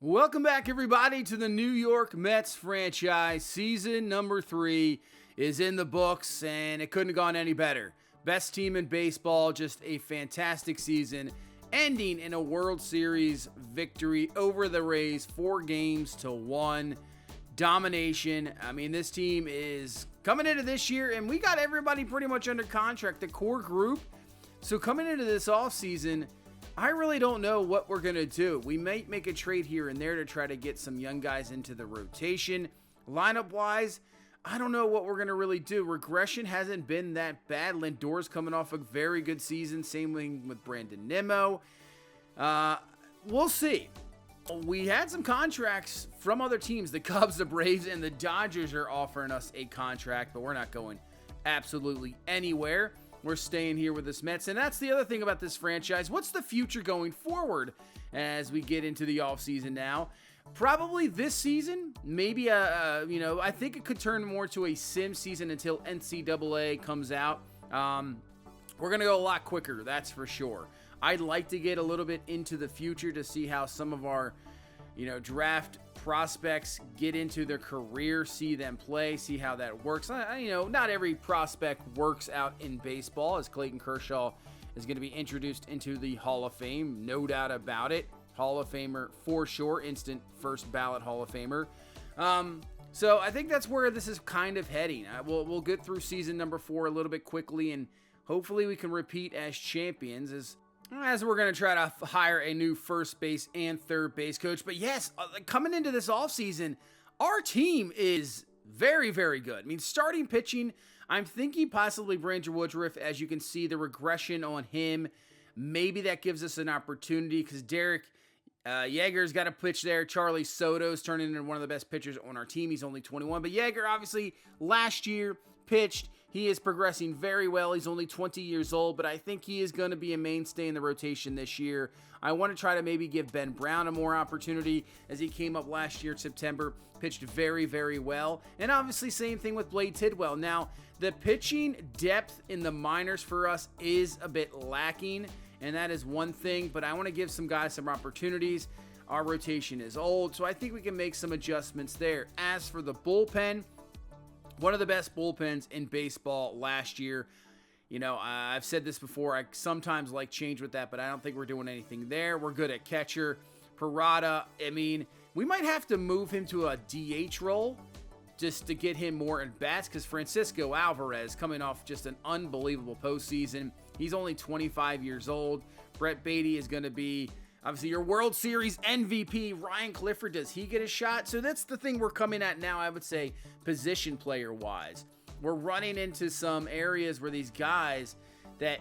Welcome back, everybody, to the New York Mets franchise. Season number 3 is in the books, and it couldn't have gone any better. Best team in baseball, just a fantastic season, ending in a World Series victory over the Rays, 4-1. Domination. I mean, this team is coming into this year, and we got everybody pretty much under contract, the core group. So coming into this offseason, I really don't know what we're going to do. We might make a trade here and there to try to get some young guys into the rotation. Lineup-wise, I don't know what we're going to really do. Regression hasn't been that bad. Lindor's coming off a very good season. Same thing with Brandon Nimmo. We'll see. We had some contracts from other teams. The Cubs, the Braves, and the Dodgers are offering us a contract, but we're not going absolutely anywhere. We're staying here with this Mets, and that's the other thing about this franchise. What's the future going forward as we get into the offseason now? Probably this season, maybe I think it could turn more to a sim season until NCAA comes out. We're going to go a lot quicker, that's for sure. I'd like to get a little bit into the future to see how some of our, draft prospects get into their career, see them play, see how that works. Not every prospect works out in baseball, as Clayton Kershaw is going to be introduced into the Hall of Fame, no doubt about it. Hall of Famer for sure, instant first ballot Hall of Famer. So I think that's where this is kind of heading. We'll get through season number 4 a little bit quickly, and hopefully we can repeat as champions as we're going to try to hire a new first base and third base coach. But yes, coming into this offseason, our team is very, very good. I mean, starting pitching, I'm thinking possibly Brandon Woodruff. As you can see, the regression on him, maybe that gives us an opportunity because Derek Yeager's got a pitch there. Charlie Soto's turning into one of the best pitchers on our team. He's only 21. But Yeager, obviously, last year pitched. He is progressing very well. He's only 20 years old, but I think he is going to be a mainstay in the rotation this year. I want to try to maybe give Ben Brown a more opportunity as he came up last year in September, pitched very, very well. And obviously, same thing with Blade Tidwell. Now, the pitching depth in the minors for us is a bit lacking, and that is one thing, but I want to give some guys some opportunities. Our rotation is old, so I think we can make some adjustments there. As for the bullpen, one of the best bullpens in baseball last year. I've said this before. I sometimes like change with that, but I don't think we're doing anything there. We're good at catcher. Parada, we might have to move him to a DH role just to get him more at bats because Francisco Alvarez coming off just an unbelievable postseason. He's only 25 years old. Brett Beatty is going to be obviously your World Series MVP. Ryan Clifford, does he get a shot? So that's the thing we're coming at now, I would say, position player wise. We're running into some areas where these guys that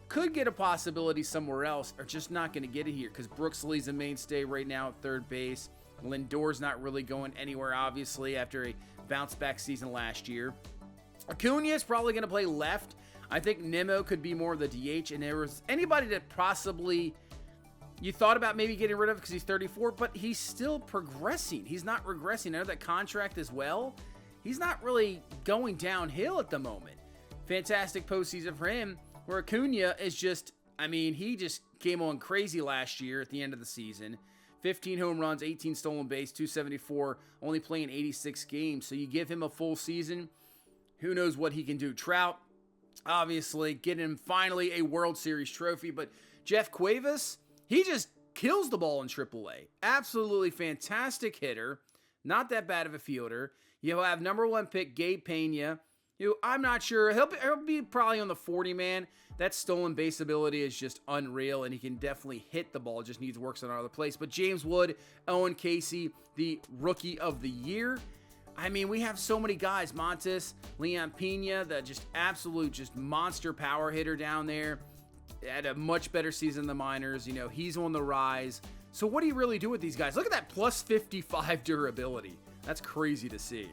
could get a possibility somewhere else are just not going to get it here because Brooks Lee's a mainstay right now at third base. Lindor's not really going anywhere, obviously, after a bounce-back season last year. Acuna is probably going to play left. I think Nimmo could be more of the DH, and there was anybody that possibly you thought about maybe getting rid of because he's 34, but he's still progressing. He's not regressing. I know that contract as well. He's not really going downhill at the moment. Fantastic postseason for him, where Acuna is just, he just came on crazy last year at the end of the season. 15 home runs, 18 stolen base, 274, only playing 86 games. So you give him a full season, who knows what he can do. Trout, obviously, getting him finally a World Series trophy, but Jeff Cuevas, he just kills the ball in AAA. Absolutely fantastic hitter. Not that bad of a fielder. You'll have number 1 pick Gabe Pena, who I'm not sure. He'll be probably on the 40-man. That stolen base ability is just unreal, and he can definitely hit the ball. Just needs work on another place. But James Wood, Owen Casey, the Rookie of the Year. We have so many guys. Montes, Leon Pena, the just absolute just monster power hitter down there. Had a much better season in the minors. He's on the rise. So what do you really do with these guys? Look at that plus 55 durability. That's crazy to see.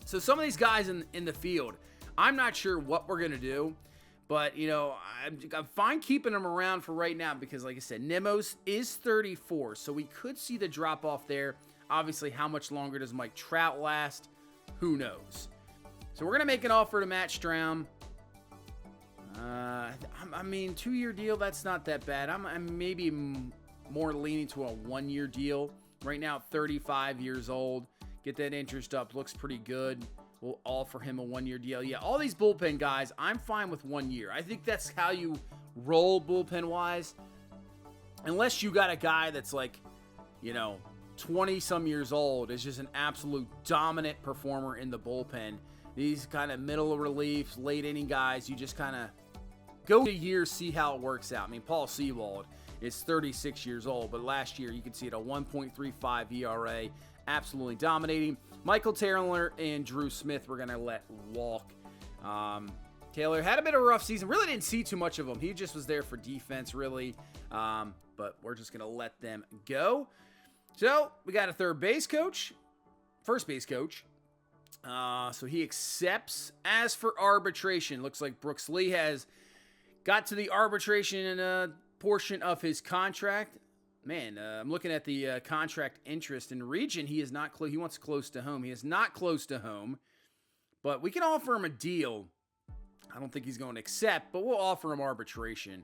So some of these guys in the field, I'm not sure what we're going to do. But, I'm fine keeping them around for right now because, like I said, Nimmo's is 34. So we could see the drop-off there. Obviously, how much longer does Mike Trout last? Who knows? So we're going to make an offer to Matt Strahm. 2-year deal, that's not that bad. I'm maybe more leaning to a 1-year deal Right now, 35 years old. Get that interest up. Looks pretty good. We'll offer him a 1-year deal. Yeah, all these bullpen guys, I'm fine with 1 year. I think that's how you roll bullpen-wise. Unless you got a guy that's like, 20-some years old, is just an absolute dominant performer in the bullpen. These kind of middle relief, late-inning guys, you just kind of go a year, see how it works out. I mean, Paul Sewald is 36 years old, but last year you could see it a 1.35 ERA, absolutely dominating. Michael Taylor and Drew Smith we're going to let walk. Taylor had a bit of a rough season. Really didn't see too much of him. He just was there for defense, really. But we're just going to let them go. So we got a first base coach. So he accepts. As for arbitration, looks like Brooks Lee has got to the arbitration portion of his contract. Man, I'm looking at the contract interest in region. He is not close. He wants close to home. He is not close to home, but we can offer him a deal. I don't think he's going to accept, but we'll offer him arbitration.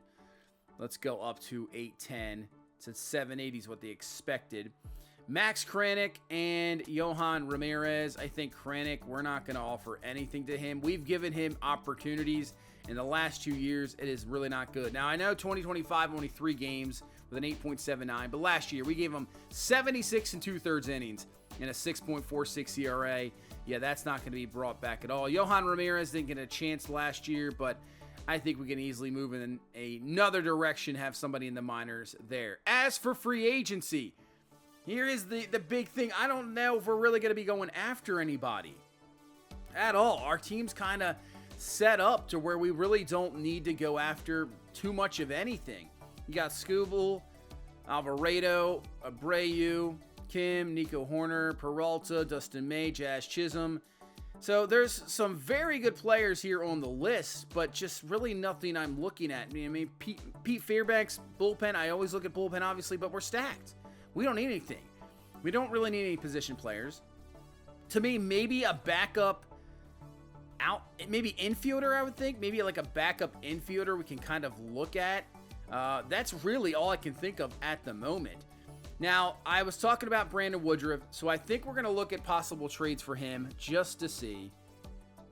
Let's go up to 810. It's 780 is what they expected. Max Kranick and Johan Ramirez. I think Kranick, we're not going to offer anything to him. We've given him opportunities in the last 2 years. It is really not good. Now, I know 2025, only 3 games with an 8.79, but last year we gave him 76 and 2/3 innings and a 6.46 ERA. Yeah, that's not going to be brought back at all. Johan Ramirez didn't get a chance last year, but I think we can easily move in another direction, have somebody in the minors there. As for free agency, here is the big thing. I don't know if we're really going to be going after anybody at all. Our team's kind of set up to where we really don't need to go after too much of anything. You got Scooble, Alvarado, Abreu, Kim, Nico Horner, Peralta, Dustin May, Jazz Chisholm. So there's some very good players here on the list, but just really nothing I'm looking at. I mean, Pete Fairbanks, bullpen. I always look at bullpen, obviously, but we're stacked. We don't need anything. We don't really need any position players. To me, maybe a backup maybe infielder, I would think. Maybe like a backup infielder we can kind of look at. That's really all I can think of at the moment. Now, I was talking about Brandon Woodruff, so I think we're going to look at possible trades for him just to see.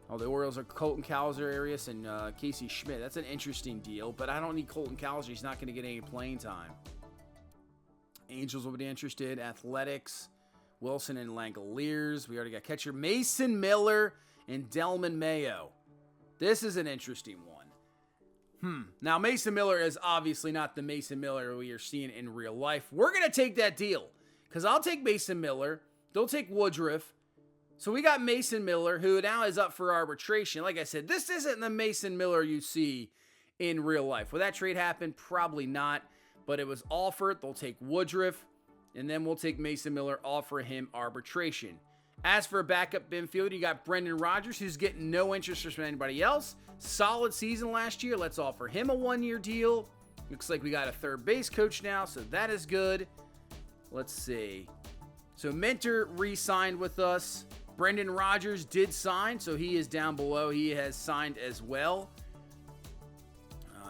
Oh, the Orioles are Colton Cowser, Arias, and Casey Schmidt. That's an interesting deal, but I don't need Colton Cowser. He's not going to get any playing time. Angels will be interested. Athletics, Wilson and Langoliers. We already got catcher Mason Miller and Delman Mayo. This is an interesting one. Now, Mason Miller is obviously not the Mason Miller we are seeing in real life. We're going to take that deal because I'll take Mason Miller. They'll take Woodruff. So we got Mason Miller, who now is up for arbitration. Like I said, this isn't the Mason Miller you see in real life. Will that trade happen? Probably not. But it was offered. They'll take Woodruff, and then we'll take Mason Miller, offer him arbitration. As for a backup infield, you got Brendan Rodgers, who's getting no interest from anybody else. Solid season last year. Let's offer him a 1-year deal. Looks like we got a third base coach now, so that is good. Let's see. So Minter re-signed with us. Brendan Rodgers did sign, so he is down below. He has signed as well.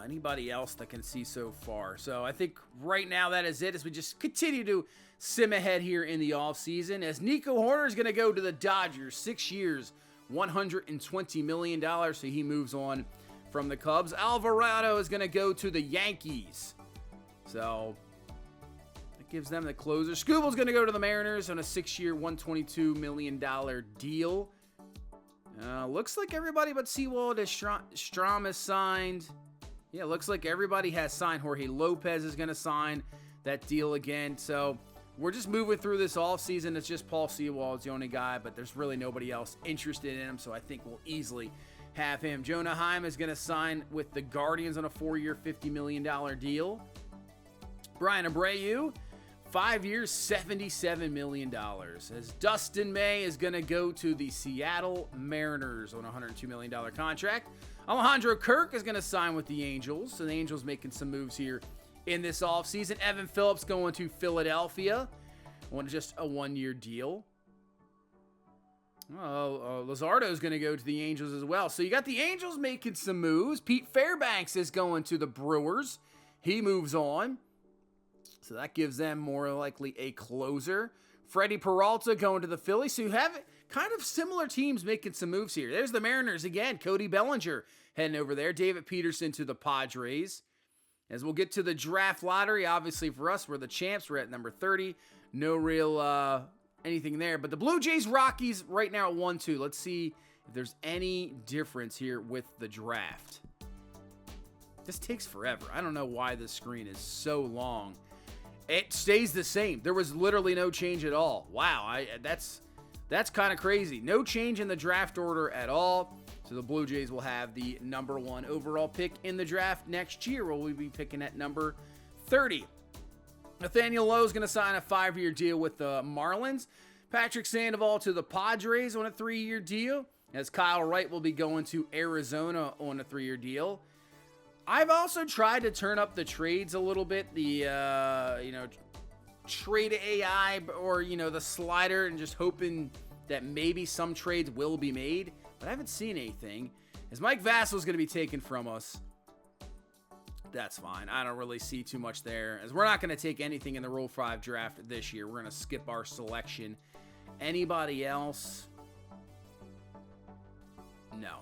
Anybody else that can see so far? So I think right now that is it as we just continue to sim ahead here in the offseason. As Nico Horner is going to go to the Dodgers, 6 years, $120 million. So he moves on from the Cubs. Alvarado is going to go to the Yankees. So that gives them the closer. Scooble's going to go to the Mariners on a 6-year, $122 million deal. Looks like everybody but Sewald and Strom is signed. Yeah, looks like everybody has signed. Jorge Lopez is going to sign that deal again. So we're just moving through this offseason. It's just Paul Sewald's the only guy, but there's really nobody else interested in him. So I think we'll easily have him. Jonah Heim is going to sign with the Guardians on a 4-year, $50 million deal. Brian Abreu, 5 years, $77 million. As Dustin May is going to go to the Seattle Mariners on a $102 million contract. Alejandro Kirk is going to sign with the Angels. So the Angels making some moves here in this offseason. Evan Phillips going to Philadelphia on just a 1-year deal. Luzardo is going to go to the Angels as well. So you got the Angels making some moves. Pete Fairbanks is going to the Brewers. He moves on. So that gives them more likely a closer. Freddie Peralta going to the Phillies. So you have kind of similar teams making some moves here. There's the Mariners again. Cody Bellinger heading over there. David Peterson to the Padres. As we'll get to the draft lottery, obviously for us, we're the champs. We're at number 30. No real anything there. But the Blue Jays, Rockies right now at 1-2. Let's see if there's any difference here with the draft. This takes forever. I don't know why this screen is so long. It stays the same. There was literally no change at all. Wow, that's kind of crazy. No change in the draft order at all. So the Blue Jays will have the number 1 overall pick in the draft next year. We'll be picking at number 30. Nathaniel Lowe is going to sign a 5-year deal with the Marlins. Patrick Sandoval to the Padres on a 3-year deal. As Kyle Wright will be going to Arizona on a 3-year deal. I've also tried to turn up the trades a little bit. The, trade AI or, the slider, and just hoping that maybe some trades will be made. But I haven't seen anything. As Mike Vassell is going to be taken from us. That's fine. I don't really see too much there. As we're not going to take anything in the Rule 5 draft this year. We're going to skip our selection. Anybody else? No.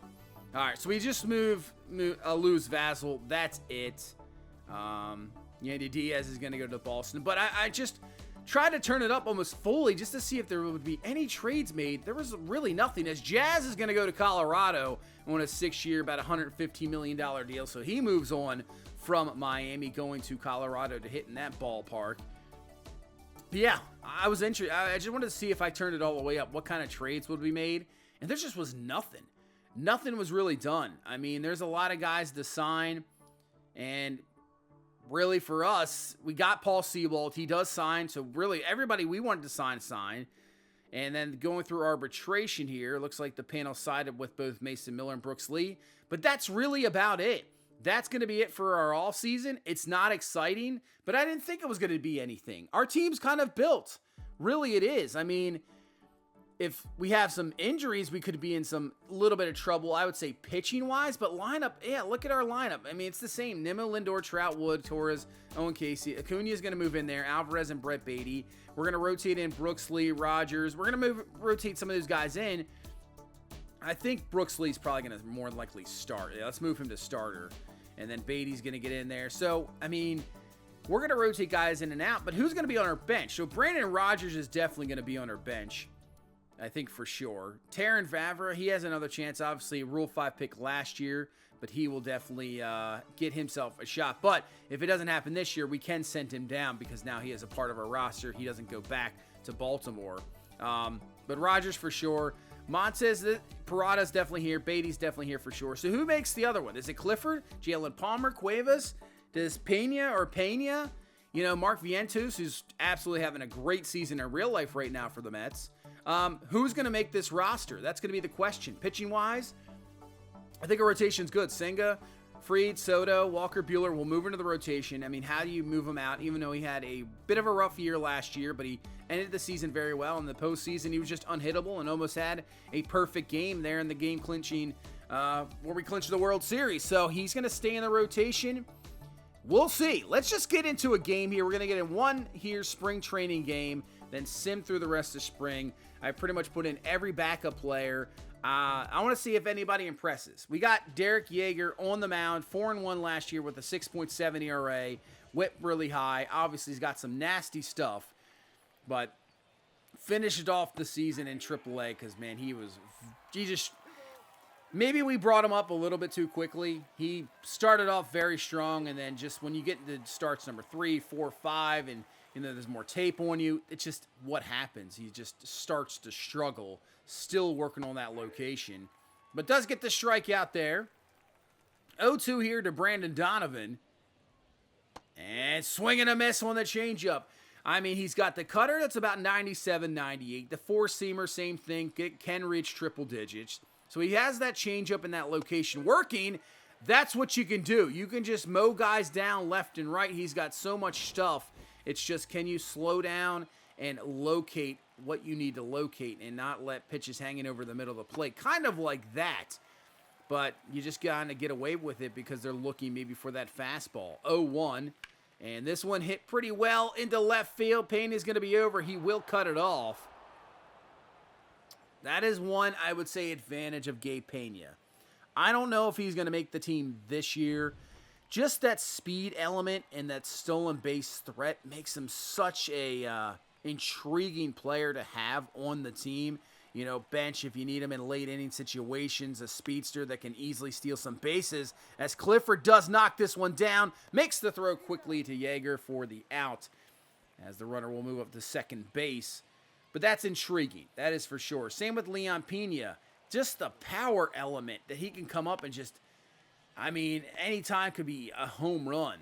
All right, so we just lose Vassell. That's it. Yandy Diaz is going to go to Boston. But I just tried to turn it up almost fully just to see if there would be any trades made. There was really nothing. As Jazz is going to go to Colorado on a 6-year, about $150 million deal. So he moves on from Miami, going to Colorado to hit in that ballpark. But yeah, I was interested. I just wanted to see if I turned it all the way up, what kind of trades would be made. And there just was nothing. Nothing was really done. I mean, there's a lot of guys to sign, and really for us, we got Paul Sewald. He does sign, so really everybody we wanted to sign. And then going through arbitration here, looks like the panel sided with both Mason Miller and Brooks Lee, but that's really about it. That's going to be it for our offseason. It's not exciting, but I didn't think it was going to be anything. Our team's kind of built. Really, it is. I mean, if we have some injuries, we could be in some little bit of trouble, I would say, pitching-wise. But lineup, yeah, look at our lineup. I mean, it's the same. Nimmo, Lindor, Trout, Wood, Torres, Owen Casey. Acuna is going to move in there. Alvarez and Brett Beatty. We're going to rotate in Brooks Lee, Rogers. We're going to rotate some of those guys in. I think Brooks Lee's probably going to more likely start. Yeah, let's move him to starter. And then Beatty's going to get in there. So, I mean, we're going to rotate guys in and out. But who's going to be on our bench? So, Brandon Rogers is definitely going to be on our bench. I think for sure. Terran Vavra, he has another chance. Obviously, Rule 5 pick last year, but he will definitely get himself a shot. But if it doesn't happen this year, we can send him down because now he is a part of our roster. He doesn't go back to Baltimore. But Rogers for sure. Montez, Parada's definitely here. Beatty's definitely here for sure. So who makes the other one? Is it Clifford, Jalen Palmer, Cuevas? Does Pena? Mark Vientos, who's absolutely having a great season in real life right now for the Mets. Who's going to make this roster? That's going to be the question. Pitching-wise, I think our rotation's good. Senga, Fried, Soto, Walker Buehler will move into the rotation. I mean, how do you move him out, even though he had a bit of a rough year last year, but he ended the season very well. In the postseason, he was just unhittable and almost had a perfect game there in the game clinching, where we clinched the World Series. So he's going to stay in the rotation. We'll see. Let's just get into a game here. We're going to get in one here spring training game, then sim through the rest of spring. I pretty much put in every backup player. I want to see if anybody impresses. We got Derek Yeager on the mound, 4-1 last year with a 6.7 ERA, whip really high. Obviously, he's got some nasty stuff, but finished off the season in AAA because, man, maybe we brought him up a little bit too quickly. He started off very strong, and then just when you get into starts number 3, 4, 5, and there's more tape on you, it's just what happens. He just starts to struggle, still working on that location. But does get the strikeout there. 0-2 here to Brandon Donovan. And swing and a miss on the changeup. I mean, he's got the cutter that's about 97, 98. The four-seamer, same thing, can reach triple digits. So he has that changeup in that location working. That's what you can do. You can just mow guys down left and right. He's got so much stuff. It's just, can you slow down and locate what you need to locate and not let pitches hanging over the middle of the plate? Kind of like that. But you just got to get away with it because they're looking maybe for that fastball. 0-1. And this one hit pretty well into left field. Pena is going to be over. He will cut it off. That is one, I would say, advantage of Gabe Pena. I don't know if he's going to make the team this year. Just that speed element and that stolen base threat makes him such a intriguing player to have on the team. You know, bench if you need him in late inning situations, a speedster that can easily steal some bases. As Clifford does knock this one down, makes the throw quickly to Yeager for the out, as the runner will move up to second base. But that's intriguing, that is for sure. Same with Leon Pena. Just the power element that he can come up and just, I mean, anytime could be a home run.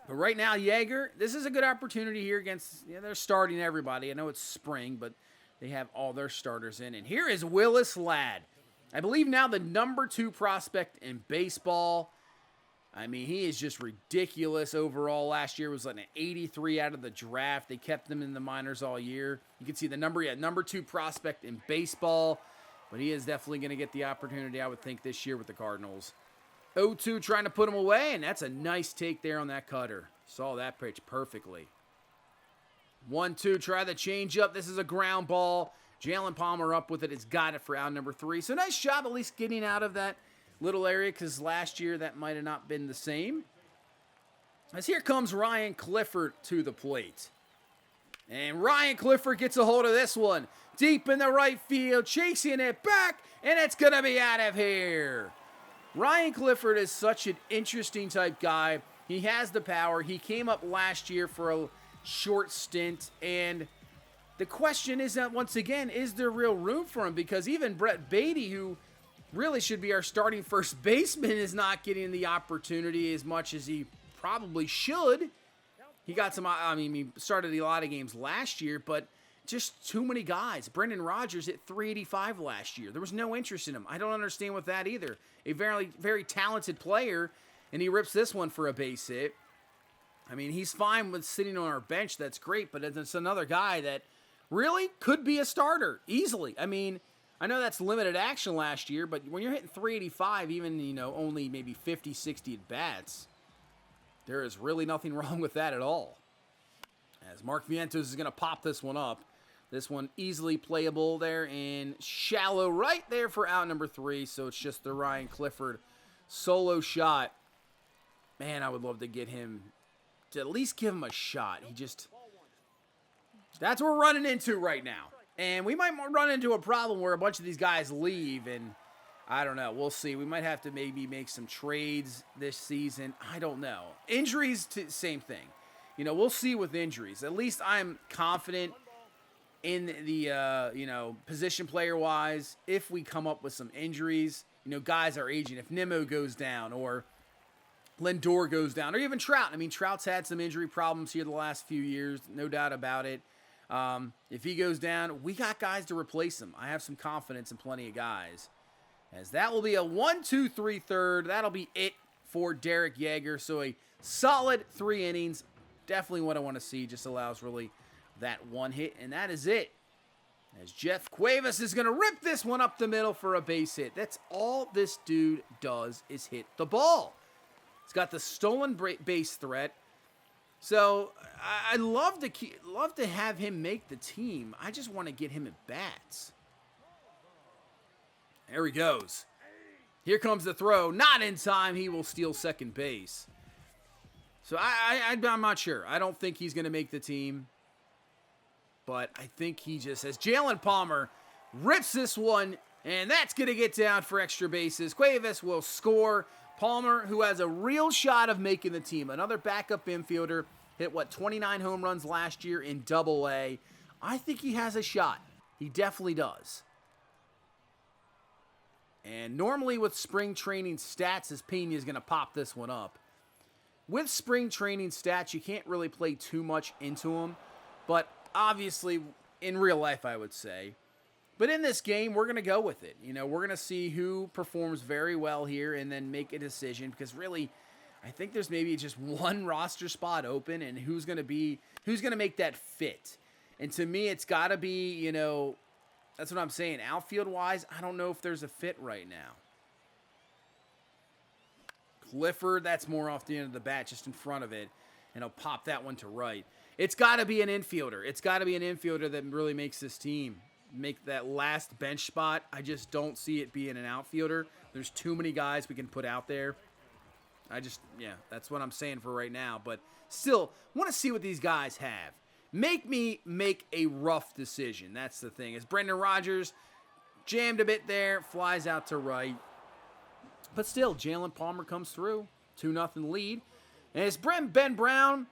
But right now, Yeager, this is a good opportunity here against, they're starting everybody. I know it's spring, but they have all their starters in. And here is Willis Ladd. I believe now the number 2 prospect in baseball. I mean, he is just ridiculous overall. Last year was like an 83 out of the draft. They kept him in the minors all year. You can see the number 2 prospect in baseball. But he is definitely going to get the opportunity, I would think, this year with the Cardinals. 0-2 trying to put him away, and that's a nice take there on that cutter. Saw that pitch perfectly. 1-2, try the changeup. This is a ground ball. Jalen Palmer up with it. It's got it for out number 3. So nice job at least getting out of that little area, because last year that might have not been the same. As here comes Ryan Clifford to the plate. And Ryan Clifford gets a hold of this one. Deep in the right field, chasing it back, and it's going to be out of here. Ryan Clifford is such an interesting type guy. He has the power. He came up last year for a short stint, and the question is that, once again, is there real room for him? Because even Brett Beatty, who really should be our starting first baseman, is not getting the opportunity as much as he probably should. He got some, he started a lot of games last year, but just too many guys. Brendan Rodgers hit 385 last year. There was no interest in him. I don't understand with that either. A very, very talented player, and he rips this one for a base hit. I mean, he's fine with sitting on our bench. That's great, but it's another guy that really could be a starter easily. I mean, I know that's limited action last year, but when you're hitting 385, even, only maybe 50, 60 at bats, there is really nothing wrong with that at all. As Mark Vientos is going to pop this one up. This one easily playable there and shallow right there for out number 3. So it's just the Ryan Clifford solo shot. Man, I would love to get him, to at least give him a shot. That's what we're running into right now. And we might run into a problem where a bunch of these guys leave, and I don't know. We'll see. We might have to maybe make some trades this season. I don't know. Injuries, same thing. We'll see with injuries. At least I'm confident in the, position player-wise. If we come up with some injuries, guys are aging. If Nimmo goes down or Lindor goes down or even Trout. I mean, Trout's had some injury problems here the last few years, no doubt about it. If he goes down, we got guys to replace him. I have some confidence in plenty of guys. As that will be a 1-2-3 third. That'll be it for Derek Yeager. So a solid 3 innings. Definitely what I want to see. Just allows really that one hit, and that is it. As Jeff Cuevas is going to rip this one up the middle for a base hit. That's all this dude does is hit the ball. He's got the stolen base threat. So I love to have him make the team. I just want to get him at bats. There he goes. Here comes the throw. Not in time. He will steal second base. So I'm not sure. I don't think he's going to make the team. But I think he just has Jalen Palmer rips this one, and that's going to get down for extra bases. Cuevas will score. Palmer, who has a real shot of making the team, another backup infielder, hit 29 home runs last year in Double-A. I think he has a shot. He definitely does. And normally with spring training stats, as Pena is going to pop this one up. With spring training stats, you can't really play too much into them, but obviously, in real life, I would say. But in this game, we're going to go with it. We're going to see who performs very well here and then make a decision. Because really, I think there's maybe just one roster spot open, and who's going to make that fit. And to me, it's got to be, that's what I'm saying. Outfield-wise, I don't know if there's a fit right now. Clifford, that's more off the end of the bat, just in front of it. and he'll pop that one to right. It's got to be an infielder. It's got to be an infielder that really makes this team make that last bench spot. I just don't see it being an outfielder. There's too many guys we can put out there. That's what I'm saying for right now. But still, want to see what these guys have. Make me make a rough decision. That's the thing. As Brendan Rodgers jammed a bit there, flies out to right. But still, Jalen Palmer comes through. 2-0 lead. And as Ben Brown,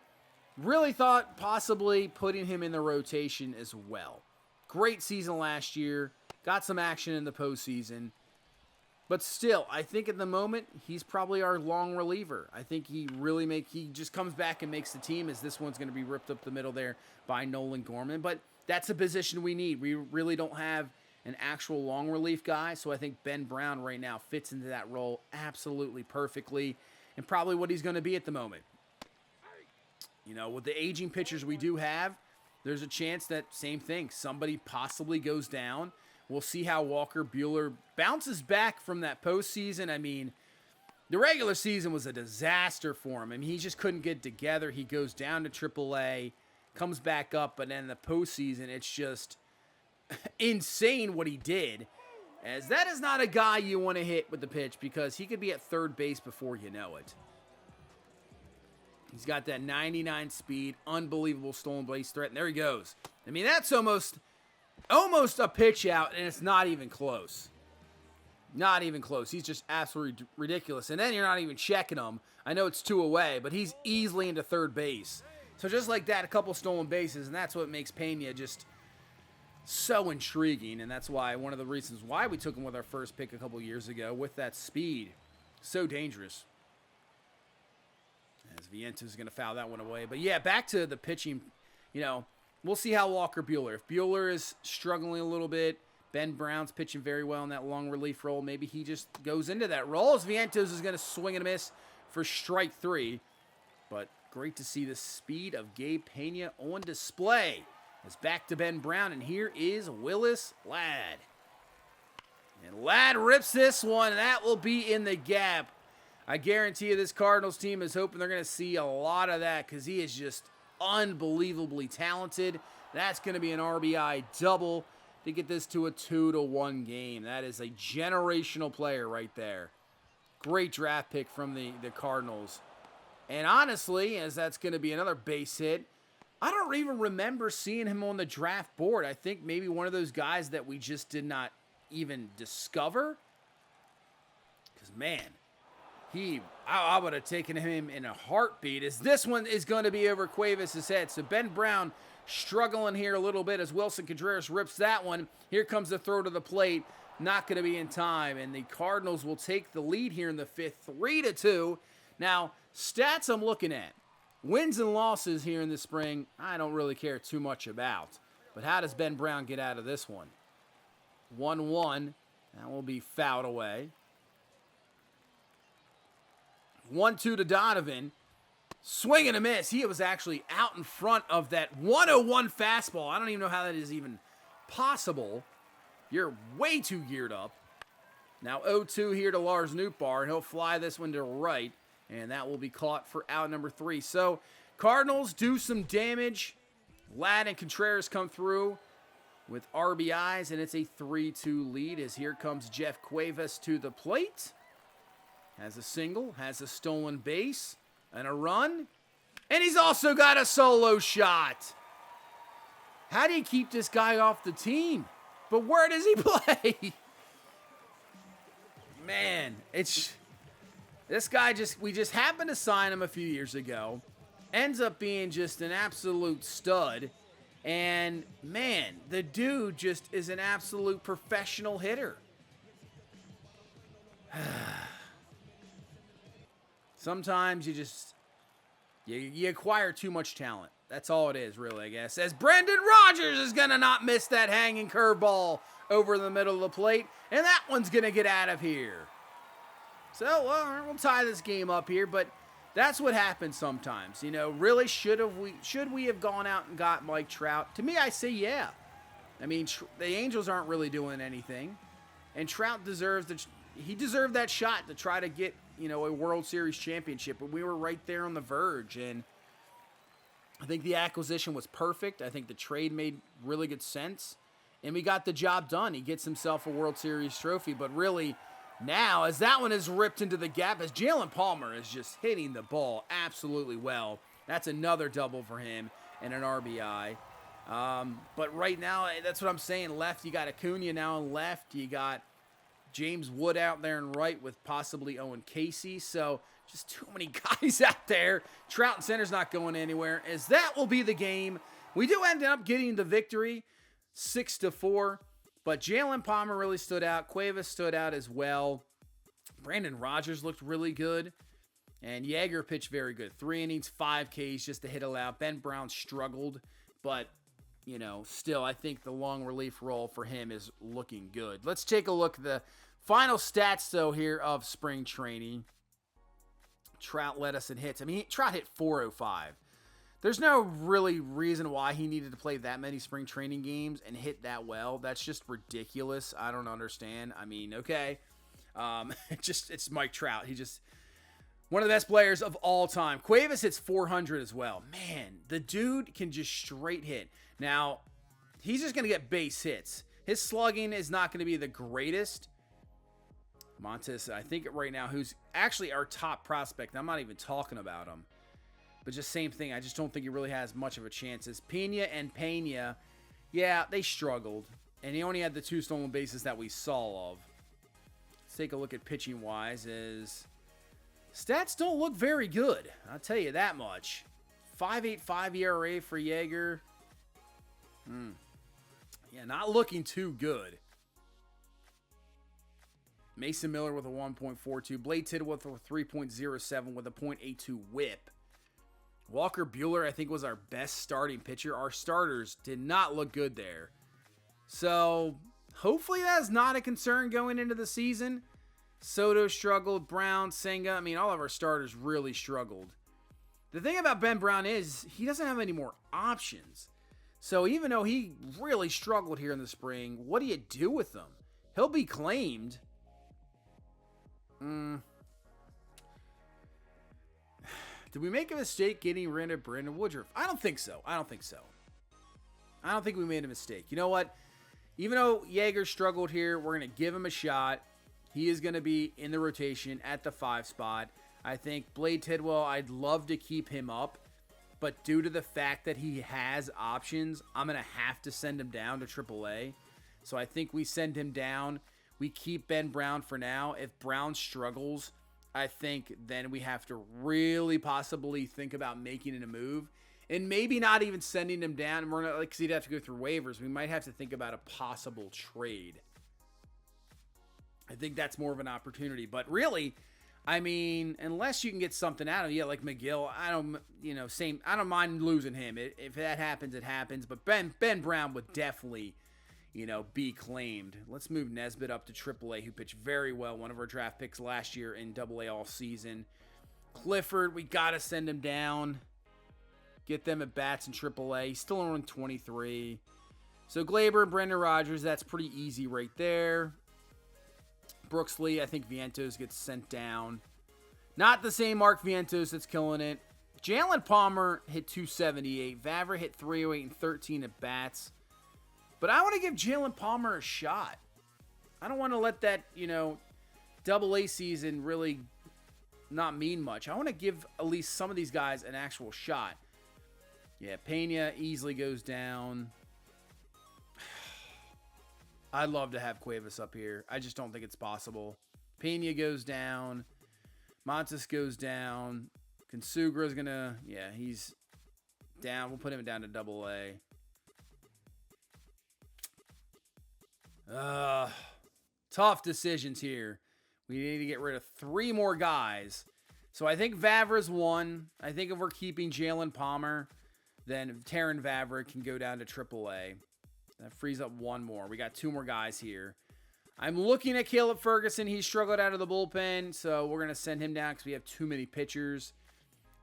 really thought possibly putting him in the rotation as well. Great season last year. Got some action in the postseason. But still, I think at the moment, he's probably our long reliever. I think he just comes back and makes the team, as this one's going to be ripped up the middle there by Nolan Gorman. But that's a position we need. We really don't have an actual long relief guy, so I think Ben Brown right now fits into that role absolutely perfectly, and probably what he's going to be at the moment. You know, with the aging pitchers we do have, there's a chance that same thing, somebody possibly goes down. We'll see how Walker Buehler bounces back from that postseason. I mean, the regular season was a disaster for him. I mean, he just couldn't get together. He goes down to AAA, comes back up, but then in the postseason, it's just insane what he did. As that is not a guy you want to hit with the pitch, because he could be at third base before you know it. He's got that 99 speed, unbelievable stolen base threat, and there he goes. I mean, that's almost a pitch out, and it's not even close. Not even close. He's just absolutely ridiculous. And then you're not even checking him. I know it's 2 away, but he's easily into third base. So just like that, a couple stolen bases, and that's what makes Pena just so intriguing, and that's why one of the reasons why we took him with our first pick a couple years ago, with that speed. So dangerous. As Viento's going to foul that one away. But yeah, back to the pitching, we'll see how Walker Buehler. If Buehler is struggling a little bit, Ben Brown's pitching very well in that long relief role, maybe he just goes into that role, as Vientos is going to swing and a miss for strike 3. But great to see the speed of Gabe Pena on display. It's back to Ben Brown, and here is Willis Ladd. And Ladd rips this one, and that will be in the gap. I guarantee you this Cardinals team is hoping they're going to see a lot of that, because he is just unbelievably talented. That's going to be an RBI double to get this to a 2-1 game. That is a generational player right there. Great draft pick from the Cardinals. And honestly, as that's going to be another base hit, I don't even remember seeing him on the draft board. I think maybe one of those guys that we just did not even discover. Because, man, I would have taken him in a heartbeat, as this one is going to be over Cuevas' head. So Ben Brown struggling here a little bit as Wilson Contreras rips that one. Here comes the throw to the plate. Not going to be in time. And the Cardinals will take the lead here in the 5th, 3-2. Now, stats I'm looking at. Wins and losses here in the spring, I don't really care too much about. But how does Ben Brown get out of this one? 1-1. That will be fouled away. 1-2 to Donovan. Swing and a miss. He was actually out in front of that 101 fastball. I don't even know how that is even possible. You're way too geared up. Now 0-2 here to Lars Nootbaar, and he'll fly this one to right. And that will be caught for out number 3. So, Cardinals do some damage. Ladd and Contreras come through with RBIs, and it's a 3-2 lead, as here comes Jeff Cuevas to the plate. Has a single, has a stolen base, and a run. And he's also got a solo shot. How do you keep this guy off the team? But where does he play? Man, this guy we just happened to sign him a few years ago. Ends up being just an absolute stud. And, man, the dude just is an absolute professional hitter. Sometimes you acquire too much talent. That's all it is, really, I guess. As Brendan Rodgers is going to not miss that hanging curveball over the middle of the plate. And that one's going to get out of here. So, we'll tie this game up here, but that's what happens sometimes. Really, should we have gone out and got Mike Trout? To me, I say yeah. I mean, the Angels aren't really doing anything, and Trout deserved that shot to try to get, a World Series championship, but we were right there on the verge, and I think the acquisition was perfect. I think the trade made really good sense. And we got the job done. He gets himself a World Series trophy. But really, now, as that one is ripped into the gap, as Jalen Palmer is just hitting the ball absolutely well. That's another double for him and an RBI. But right now, that's what I'm saying. Left, you got Acuna now in left. You got James Wood out there in right with possibly Owen Casey. So just too many guys out there. Trout and center's not going anywhere. As that will be the game. We do end up getting the victory, 6-4. But Jalen Palmer really stood out. Cuevas stood out as well. Brandon Rogers looked really good. And Yeager pitched very good. 3 innings, 5 Ks just to hit allowed. Ben Brown struggled. But, you know, still, I think the long relief role for him is looking good. Let's take a look at the final stats, though, here of spring training. Trout led us in hits. I mean, Trout hit 405. There's no really reason why he needed to play that many spring training games and hit that well. That's just ridiculous. I don't understand. I mean, okay. It's Mike Trout. He just one of the best players of all time. Cuevas hits 400 as well. Man, the dude can just straight hit. Now, he's just going to get base hits. His slugging is not going to be the greatest. Montes, I think right now, who's actually our top prospect. I'm not even talking about him. But just same thing. I just don't think he really has much of a chance. As Pena, yeah, they struggled. And he only had the 2 stolen bases that we saw of. Let's take a look at pitching-wise. Stats don't look very good. I'll tell you that much. 5.85 ERA for Yeager. Yeah, not looking too good. Mason Miller with a 1.42. Blade Tidwell with a 3.07 with a .82 whip. Walker Buehler, I think, was our best starting pitcher. Our starters did not look good there. So, hopefully that's not a concern going into the season. Soto struggled. Brown, Senga. I mean, all of our starters really struggled. The thing about Ben Brown is he doesn't have any more options. So, even though he really struggled here in the spring, what do you do with him? He'll be claimed. Did we make a mistake getting rid of Brandon Woodruff? I don't think so. I don't think we made a mistake. You know what? Even though Yeager struggled here, we're going to give him a shot. He is going to be in the rotation at the 5 spot. I think Blade Tidwell, I'd love to keep him up. But due to the fact that he has options, I'm going to have to send him down to AAA. So I think we send him down. We keep Ben Brown for now. If Brown struggles, I think then we have to really possibly think about making a move. And maybe not even sending him down. We're not, because he'd have to go through waivers. We might have to think about a possible trade. I think that's more of an opportunity. But really, I mean, unless you can get something out of it, like McGill, I don't mind losing him. If that happens, it happens. But Ben Brown would definitely, be claimed. Let's move Nesbitt up to AAA, who pitched very well. One of our draft picks last year in AA all season. Clifford, we got to send him down. Get them at bats in AAA. He's still on 23. So Glaber and Brendan Rodgers, that's pretty easy right there. Brooks Lee, I think Vientos gets sent down. Not the same Mark Vientos that's killing it. Jalen Palmer hit 278. Vavra hit 308 and 13 at bats. But I want to give Jalen Palmer a shot. I don't want to let that, AA season really not mean much. I want to give at least some of these guys an actual shot. Yeah, Pena easily goes down. I'd love to have Cuevas up here. I just don't think it's possible. Pena goes down. Montes goes down. Consugra's going to... Yeah, he's down. We'll put him down to AA. Tough decisions here. We need to get rid of 3 more guys. So I think Vavra's 1. I think if we're keeping Jalen Palmer, then Taron Vavra can go down to AAA. That frees up 1 more. We got 2 more guys here. I'm looking at Caleb Ferguson. He struggled out of the bullpen, so we're going to send him down because we have too many pitchers.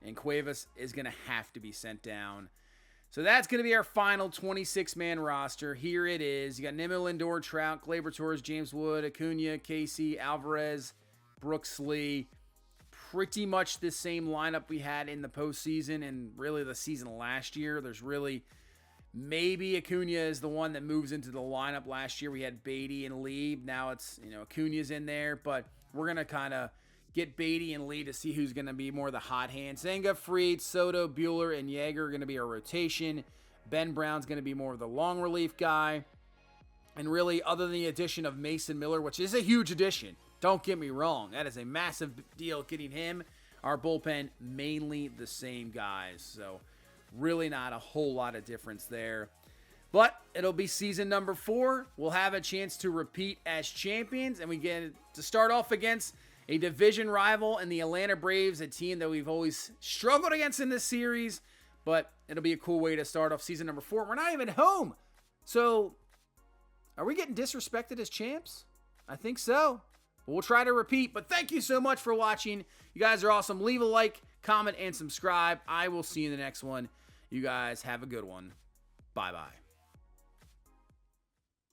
And Cuevas is going to have to be sent down. So that's going to be our final 26-man roster. Here it is. You got Nimmo, Lindor, Trout, Gleyber Torres, James Wood, Acuna, Casey, Alvarez, Brooks Lee. pretty much the same lineup we had in the postseason and really the season last year. There's really maybe Acuna is the one that moves into the lineup. Last year we had Beatty and Lee. Now it's, Acuna's in there, but we're going to kind of get Beatty and Lee to see who's going to be more the hot hand. Senga, Fried, Soto, Buehler, and Yeager are going to be our rotation. Ben Brown's going to be more of the long relief guy. And really, other than the addition of Mason Miller, which is a huge addition, don't get me wrong, that is a massive deal getting him. Our bullpen, mainly the same guys. So really not a whole lot of difference there. But it'll be season number 4. We'll have a chance to repeat as champions, and we get to start off against a division rival in the Atlanta Braves, a team that we've always struggled against in this series. But it'll be a cool way to start off season number 4. We're not even home. So are we getting disrespected as champs? I think so. We'll try to repeat, but thank you so much for watching. You guys are awesome. Leave a like, comment, and subscribe. I will see you in the next one. You guys have a good one. Bye-bye.